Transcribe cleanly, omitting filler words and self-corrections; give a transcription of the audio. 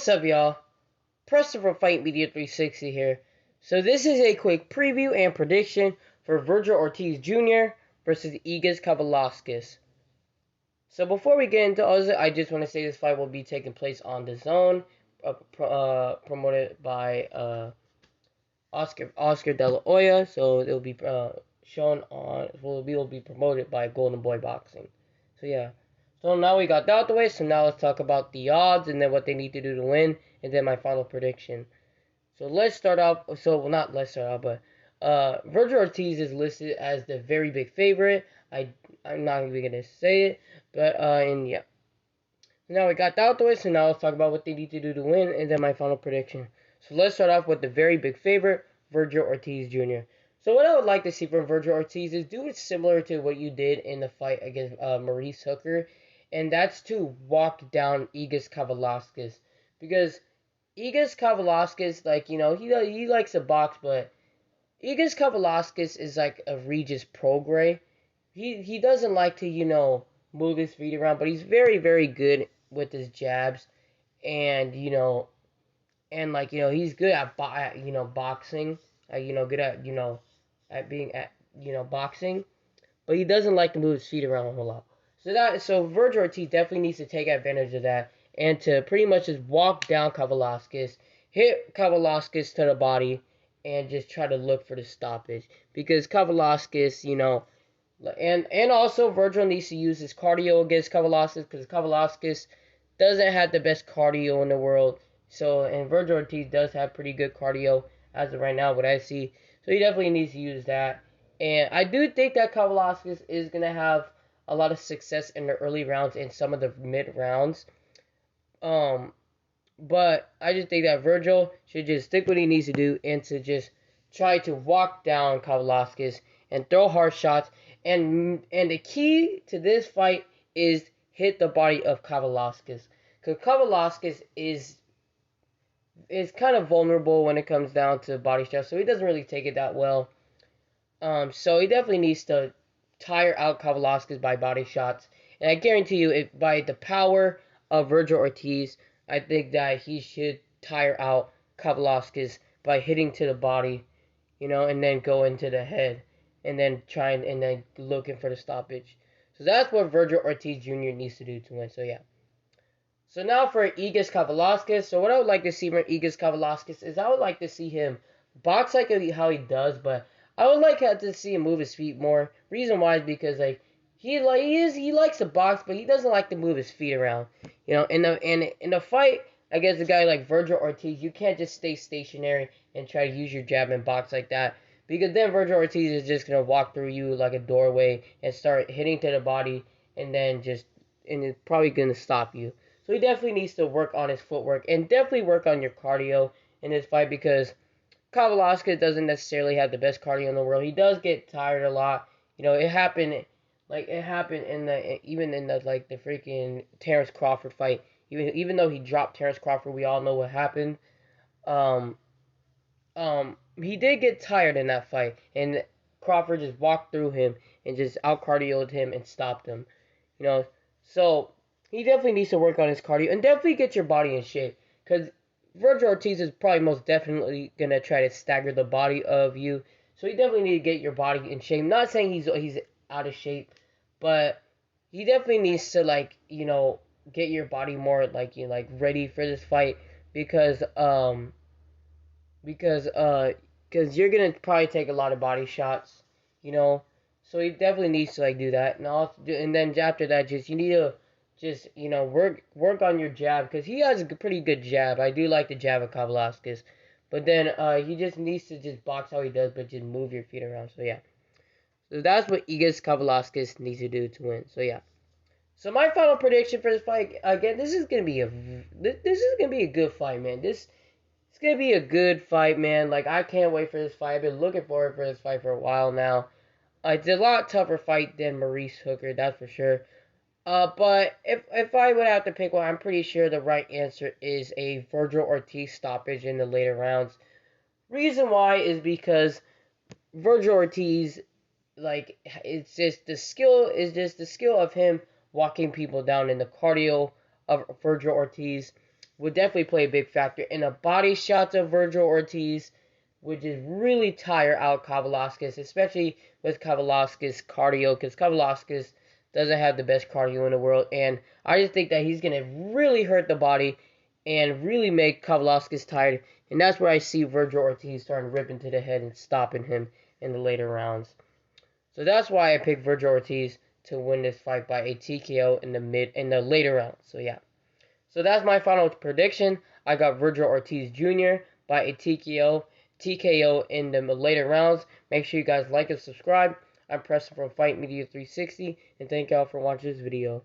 What's up, y'all? Preston from Fight Media 360 here. So this is a quick preview and prediction for Vergil Ortiz Jr. versus Egidijus Kavaliauskas. So before we get into all this, I just want to say this fight will be taking place on the Zone, promoted by Oscar De La Hoya. So it will be shown on. Will be promoted by Golden Boy Boxing. So yeah. So now we got that out the way, so now let's talk about the odds and then what they need to do to win, and then my final prediction. So let's start off, not let's start off, but Vergil Ortiz is listed as the very big favorite. I'm not even going to say it, but, and yeah. Now we got that out the way, so now let's talk about what they need to do to win, and then my final prediction. So let's start off with the very big favorite, Vergil Ortiz Jr. So what I would like to see from Vergil Ortiz is do it similar to what you did in the fight against Maurice Hooker, and that's to walk down Egidijus Kavaliauskas, because Egidijus Kavaliauskas, like, you know, he likes to box, but Egidijus Kavaliauskas is like a Regis Prograis. He doesn't like to, you know, move his feet around, but he's very, very good with his jabs, and, you know, and, like, you know, he's good at boxing, good at, boxing, but he doesn't like to move his feet around a whole lot. So Vergil Ortiz definitely needs to take advantage of that and to pretty much just walk down Kavaliauskas, hit Kavaliauskas to the body, and just try to look for the stoppage. Because Kavaliauskas, you know, and also Vergil needs to use his cardio against Kavaliauskas, because Kavaliauskas doesn't have the best cardio in the world. So, and Vergil Ortiz does have pretty good cardio as of right now, what I see. So he definitely needs to use that. And I do think that Kavaliauskas is going to have a lot of success in the early rounds and some of the mid rounds. But I just think that Vergil should just stick what he needs to do and to just try to walk down Kavaliauskas and throw hard shots. And the key to this fight is hit the body of Kavaliauskas, because Kavaliauskas is kind of vulnerable when it comes down to body shots, so he doesn't really take it that well. So he definitely needs to tire out Kavaliauskas by body shots. And I guarantee you, if by the power of Vergil Ortiz, I think that he should tire out Kavaliauskas by hitting to the body, you know, and then go into the head, and then looking for the stoppage. So that's what Vergil Ortiz Jr. needs to do to win. So yeah. So now for Egidijus Kavaliauskas. So what I would like to see from Egidijus Kavaliauskas is I would like to see him box like how he does, but I would like to see him move his feet more. Reason why is because like he likes to box, but he doesn't like to move his feet around. You know, in the fight against a guy like Vergil Ortiz, you can't just stay stationary and try to use your jab and box like that, because then Vergil Ortiz is just gonna walk through you like a doorway and start hitting to the body, and it's probably gonna stop you. So he definitely needs to work on his footwork and definitely work on your cardio in this fight, because Kavaliauskas doesn't necessarily have the best cardio in the world. He does get tired a lot. You know, it happened in the freaking Terrence Crawford fight. Even though he dropped Terrence Crawford, we all know what happened. He did get tired in that fight, and Crawford just walked through him and just out cardioed him and stopped him. You know, so he definitely needs to work on his cardio and definitely get your body in shape, because Vergil Ortiz is probably most definitely going to try to stagger the body of you. So you definitely need to get your body in shape. Not saying he's out of shape, but he definitely needs to, like, you know, get your body more like, you know, like ready for this fight, because you're going to probably take a lot of body shots, you know. So he definitely needs to like do that. And then after that, you need to just, you know, work on your jab, because he has a pretty good jab. I do like the jab of Kavaliauskas, but then he just needs to just box how he does, but just move your feet around. So yeah, so that's what Egidijus Kavaliauskas needs to do to win. So yeah, so my final prediction for this fight, again, this is gonna be a good fight, man. It's gonna be a good fight, man. Like, I can't wait for this fight. I've been looking forward for this fight for a while now. It's a lot tougher fight than Maurice Hooker, that's for sure. But if I would have to pick one, I'm pretty sure the right answer is a Vergil Ortiz stoppage in the later rounds. Reason why is because Vergil Ortiz, like, it's just the skill of him walking people down, in the cardio of Vergil Ortiz. would definitely play a big factor. And the body shots of Vergil Ortiz would just really tire out Kavaliauskas, especially with Kavaliauskas' cardio, because Kavaliauskas doesn't have the best cardio in the world. And I just think that he's going to really hurt the body and really make Kavaliauskas tired. And that's where I see Vergil Ortiz starting to rip into the head and stopping him in the later rounds. So that's why I picked Vergil Ortiz to win this fight by a TKO in the later rounds. So yeah. So that's my final prediction. I got Vergil Ortiz Jr. by a TKO in the later rounds. Make sure you guys like and subscribe. I'm Preston from Fight Media 360, and thank y'all for watching this video.